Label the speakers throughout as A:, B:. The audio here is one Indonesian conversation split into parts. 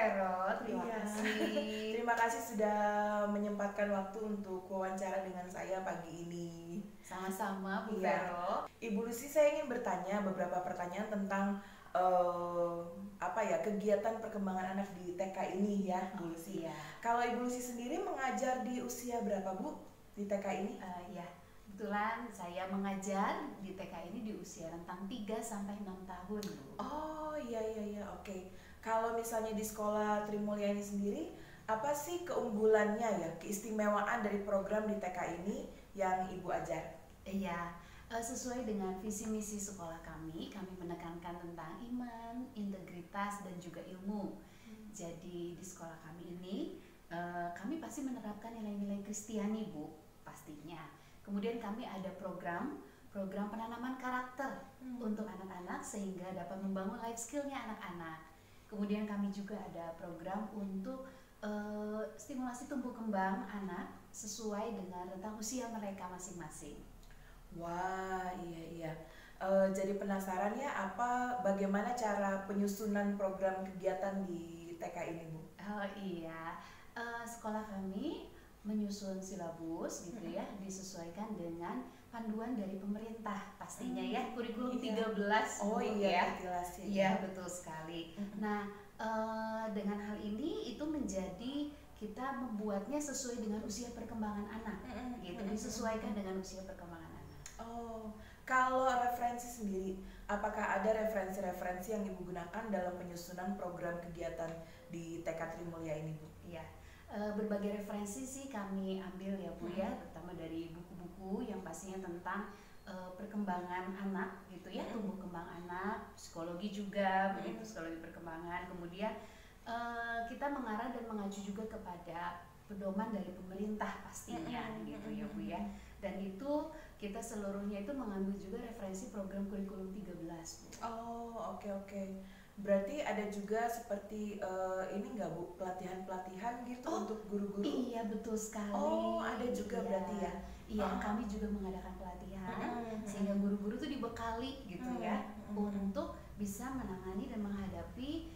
A: Vero, terima
B: Iya.
A: kasih.
B: Terima kasih sudah menyempatkan waktu untuk wawancara dengan saya pagi ini.
A: Sama-sama Bu
B: Iya.
A: Vero.
B: Ibu Lucy, saya ingin bertanya beberapa pertanyaan tentang kegiatan perkembangan anak di TK ini ya, Bu Lucy.
A: Iya.
B: Kalau Ibu Lucy sendiri mengajar di usia berapa, Bu, di TK ini?
A: Ya, kebetulan saya mengajar di TK ini di usia rentang 3 sampai 6 tahun, Bu.
B: Oh, iya, oke. Kalau misalnya di sekolah Trimulya ini sendiri, apa sih keunggulannya ya, keistimewaan dari program di TK ini yang Ibu ajar?
A: Iya, sesuai dengan visi misi sekolah kami menekankan tentang iman, integritas, dan juga ilmu. Jadi di sekolah kami ini, kami pasti menerapkan nilai-nilai Kristiani, Bu, pastinya. Kemudian kami ada program penanaman karakter untuk anak-anak sehingga dapat membangun life skill-nya anak-anak. Kemudian kami juga ada program untuk stimulasi tumbuh kembang anak sesuai dengan rentang usia mereka masing-masing.
B: Wah, iya. Jadi penasaran ya, bagaimana cara penyusunan program kegiatan di TK ini, Bu?
A: Oh iya, sekolah kami menyusun silabus gitu ya, disesuaikan dengan panduan dari pemerintah pastinya ya, kurikulum
B: Iya.
A: 13
B: Oh
A: Bu,
B: iya,
A: ya.
B: jelas ya.
A: Iya, betul sekali. Nah, dengan hal ini itu menjadi kita membuatnya sesuai dengan usia perkembangan anak, gitu, disesuaikan dengan usia perkembangan anak.
B: Oh, kalau referensi sendiri, apakah ada referensi-referensi yang Ibu gunakan dalam penyusunan program kegiatan di TK Trimulya ini, Bu?
A: Iya, berbagai referensi sih kami ambil ya Bu ya, terutama dari buku-buku yang pastinya tentang perkembangan anak gitu ya, tumbuh kembang anak, psikologi juga begitu, psikologi perkembangan. Kemudian kita mengarah dan mengacu juga kepada pedoman dari pemerintah pastinya gitu ya Bu ya. Dan itu kita seluruhnya itu mengambil juga referensi program kurikulum 13 Bu.
B: Oh, oke. Berarti ada juga seperti ini nggak, Bu, pelatihan-pelatihan gitu untuk guru-guru?
A: Iya, betul sekali.
B: Oh, ada juga berarti ya?
A: Iya, kami juga mengadakan pelatihan sehingga guru-guru tuh dibekali gitu ya untuk bisa menangani dan menghadapi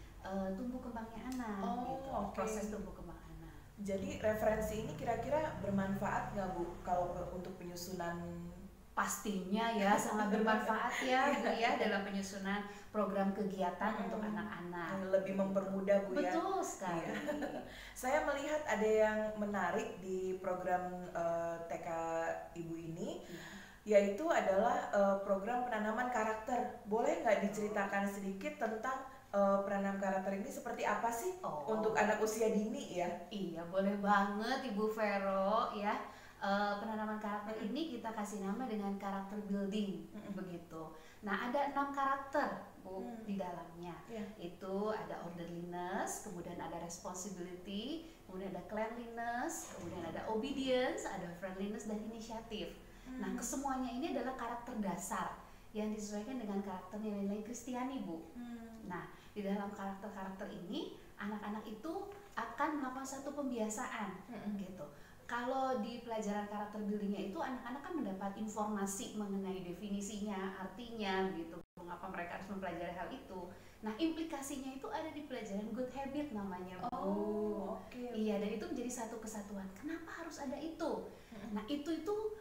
A: tumbuh kembangnya anak gitu, proses tumbuh kembang anak.
B: Jadi referensi ini kira-kira bermanfaat nggak, Bu, kalau untuk penyusunan?
A: Pastinya ya, sangat bermanfaat ya Bu ya dalam penyusunan program kegiatan untuk anak-anak.
B: Lebih mempermudah, Bu, ya?
A: Betul sekali.
B: Saya melihat ada yang menarik di program TK Ibu ini, yaitu adalah program penanaman karakter. Boleh nggak diceritakan sedikit tentang penanam karakter ini seperti apa sih untuk anak usia dini ya?
A: Iya, boleh banget Ibu Vero ya. Penanaman karakter ini kita kasih nama dengan karakter building begitu. Nah, ada 6 karakter Bu di dalamnya. Itu ada orderliness, kemudian ada responsibility, kemudian ada cleanliness, kemudian ada obedience, ada friendliness dan inisiatif. Nah, kesemuanya ini adalah karakter dasar yang disesuaikan dengan karakter nilai-nilai Kristiani, Bu. Nah, di dalam karakter-karakter ini anak-anak itu akan melakukan satu pembiasaan gitu. Kalau di pelajaran karakter buildingnya itu anak-anak kan mendapat informasi mengenai definisinya, artinya gitu, mengapa mereka harus mempelajari hal itu. Nah, implikasinya itu ada di pelajaran good habit namanya, Bu. Iya, dan itu menjadi satu kesatuan. Kenapa harus ada itu? Nah, itu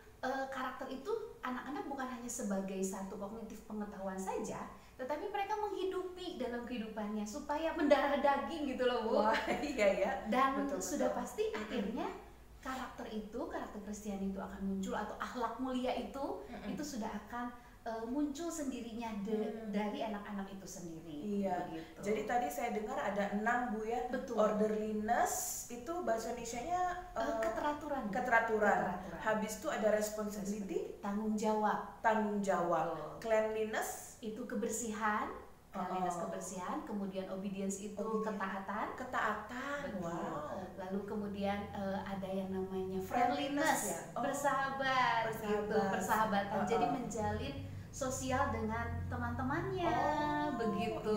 A: karakter itu anak-anak bukan hanya sebagai satu kognitif pengetahuan saja, tetapi mereka menghidupi dalam kehidupannya supaya mendarah daging gitu loh, Bu.
B: Wah, iya ya.
A: Dan sudah pasti akhirnya karakter Kristiani itu akan muncul, atau akhlak mulia itu sudah akan muncul sendirinya dari anak-anak itu sendiri.
B: Iya.
A: Begitu.
B: Jadi tadi saya dengar ada 6, Bu ya.
A: Betul.
B: Orderliness itu bahasa Indonesianya
A: keteraturan.
B: Habis itu ada responsibility,
A: tanggung jawab.
B: Betul. Cleanliness
A: itu kebersihan. Kebersihan, kemudian obedience itu ketaatan.
B: Betul.
A: Wow. Lalu kemudian ada yang namanya friendliness
B: ya?
A: Bersahabat. Gitu, persahabatan. Jadi menjalin sosial dengan teman-temannya, begitu.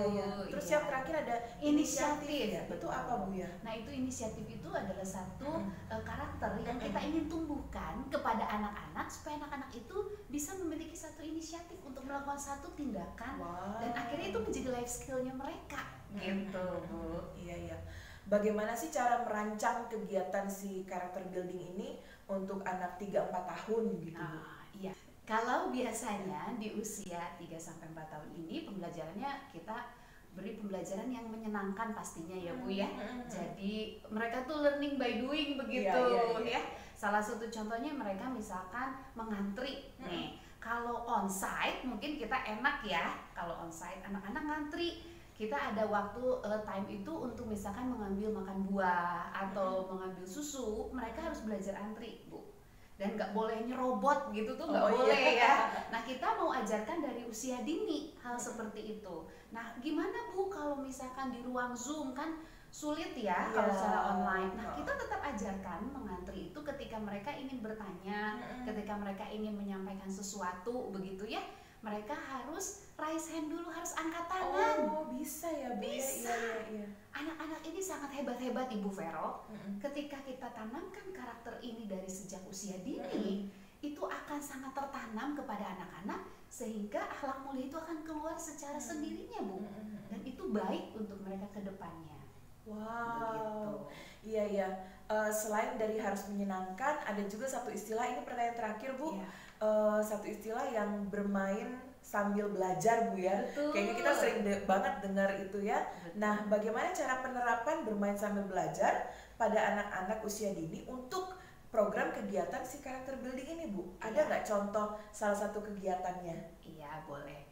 B: Terus yang terakhir ada inisiatif. Itu apa, Bu ya?
A: Nah, itu inisiatif itu adalah satu karakter yang kita ingin tumbuhkan kepada anak-anak supaya anak-anak itu bisa memiliki satu inisiatif untuk melakukan satu tindakan dan akhirnya itu menjadi life skill-nya mereka. Gitu, Bu.
B: Iya. bagaimana sih cara merancang kegiatan si karakter building ini untuk anak 3-4 tahun gitu?
A: Iya. Kalau biasanya di usia 3-4 tahun ini pembelajarannya kita beri pembelajaran yang menyenangkan pastinya ya Bu ya. Jadi mereka tuh learning by doing begitu ya. Salah satu contohnya mereka misalkan mengantri nih. Kalau onsite mungkin kita enak ya. Kalau onsite anak-anak ngantri, kita ada waktu time itu untuk misalkan mengambil makan buah atau mengambil susu, mereka harus belajar antri Bu. Dan nggak boleh nyerobot gitu tuh nggak boleh ya. Nah kita mau ajarkan dari usia dini hal seperti itu. Nah gimana Bu kalau misalkan di ruang Zoom kan sulit ya kalau secara online. Nah kita tetap ajarkan mengantri itu ketika mereka ingin bertanya, ketika mereka ingin menyampaikan sesuatu begitu ya. Mereka harus raise hand dulu, harus angkat tangan.
B: Oh bisa ya Bu?
A: Bisa. Iya. Anak-anak ini sangat hebat-hebat Ibu Vero. Ketika kita tanamkan karakter ini dari sejak usia dini, itu akan sangat tertanam kepada anak-anak sehingga akhlak mulia itu akan keluar secara sendirinya Bu. Dan itu baik untuk mereka ke depannya.
B: Wow, iya. Selain dari harus menyenangkan, ada juga satu istilah, ini pertanyaan terakhir Bu. Satu istilah yang bermain sambil belajar Bu ya.
A: Betul.
B: Kayaknya kita sering banget dengar itu ya. Betul. Nah, bagaimana cara penerapan bermain sambil belajar pada anak-anak usia dini untuk program kegiatan si karakter building ini Bu? Ada nggak contoh salah satu kegiatannya?
A: Iya, boleh.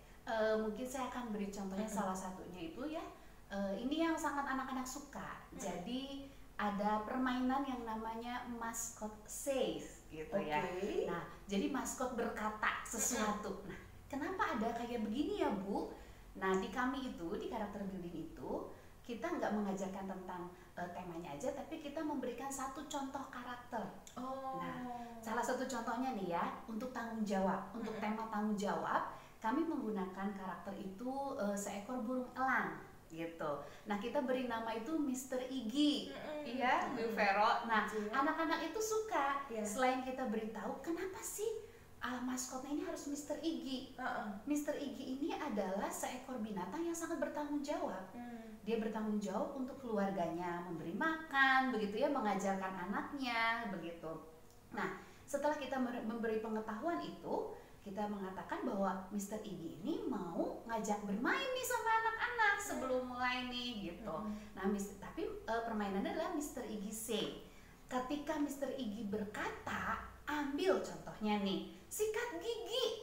A: Mungkin saya akan beri contohnya salah satunya itu ya. Ini yang sangat anak-anak suka. Jadi ada permainan yang namanya mascot says gitu ya. Nah, jadi maskot berkata sesuatu. Nah, kenapa ada kayak begini ya Bu? Nah, di kami itu, di karakter building itu, kita nggak mengajarkan tentang temanya aja, tapi kita memberikan satu contoh karakter. Nah, salah satu contohnya nih ya, untuk tanggung jawab, untuk tema tanggung jawab, kami menggunakan karakter itu seekor burung elang. Gitu. Nah kita beri nama itu Mr. Iggy, iya, Bu Vero. Nah anak-anak itu suka. Selain kita beritahu kenapa sih maskotnya ini harus Mr. Iggy. Mr. Iggy ini adalah seekor binatang yang sangat bertanggung jawab. Dia bertanggung jawab untuk keluarganya, memberi makan, begitu ya, mengajarkan anaknya, begitu. Nah setelah kita memberi pengetahuan itu, kita mengatakan bahwa Mr. Iggy ini mau ngajak bermain nih sama anak-anak sebelum mulai nih gitu. Nah, tapi permainannya adalah Mr. Iggy say. Ketika Mr. Iggy berkata, ambil contohnya nih, sikat gigi.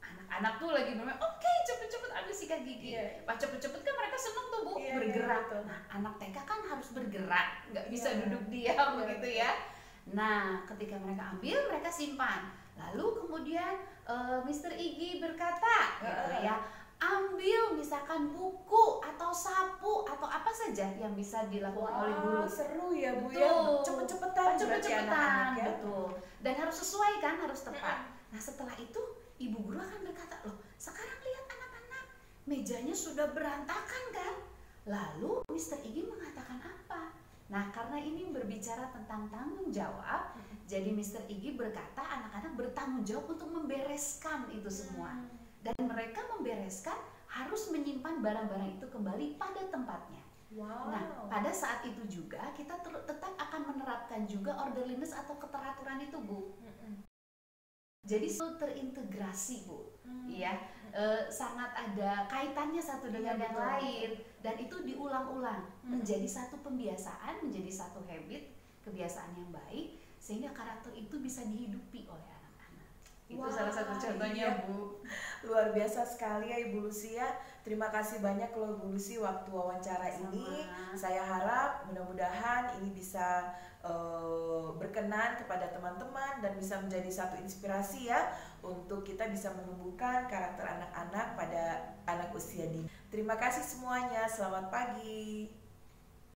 A: Anak-anak tuh lagi bermain, oke, cepet-cepet ambil sikat gigi. Pas cepet-cepet kan mereka seneng tuh Bu, bergerak. Nah, anak TK kan harus bergerak, nggak bisa duduk diam begitu ya. Nah, ketika mereka ambil, mereka simpan. Lalu kemudian Mr. Iggy berkata gitu ya, ambil misalkan buku atau sapu atau apa saja yang bisa dilakukan oleh guru.
B: Seru ya Bu ya, cepet-cepetan
A: ya? Betul. Dan harus sesuai kan, harus tepat. Nah setelah itu ibu guru akan berkata, loh sekarang lihat anak-anak, mejanya sudah berantakan kan? Lalu Mr. Iggy mengatakan apa? Nah karena ini berbicara tentang tanggung jawab, jadi Mr. Iggy berkata anak-anak bertanggung jawab untuk membereskan itu semua. Dan mereka membereskan harus menyimpan barang-barang itu kembali pada tempatnya. Nah pada saat itu juga kita tetap akan menerapkan juga orderliness atau keteraturan itu Bu. Jadi itu terintegrasi Bu, ya sangat ada kaitannya satu dengan yang lain, dan itu diulang-ulang menjadi satu pembiasaan, menjadi satu habit, kebiasaan yang baik, sehingga karakter itu bisa dihidupi oleh anak-anak. Itu salah satu contohnya Bu.
B: Luar biasa sekali ya Ibu Lucia. Terima kasih banyak loh Bu Lucy waktu wawancara ini. Saya harap mudah-mudahan ini bisa berkenan kepada teman-teman dan bisa menjadi satu inspirasi ya untuk kita bisa menumbuhkan karakter anak-anak pada anak usia dini. Terima kasih semuanya. Selamat pagi.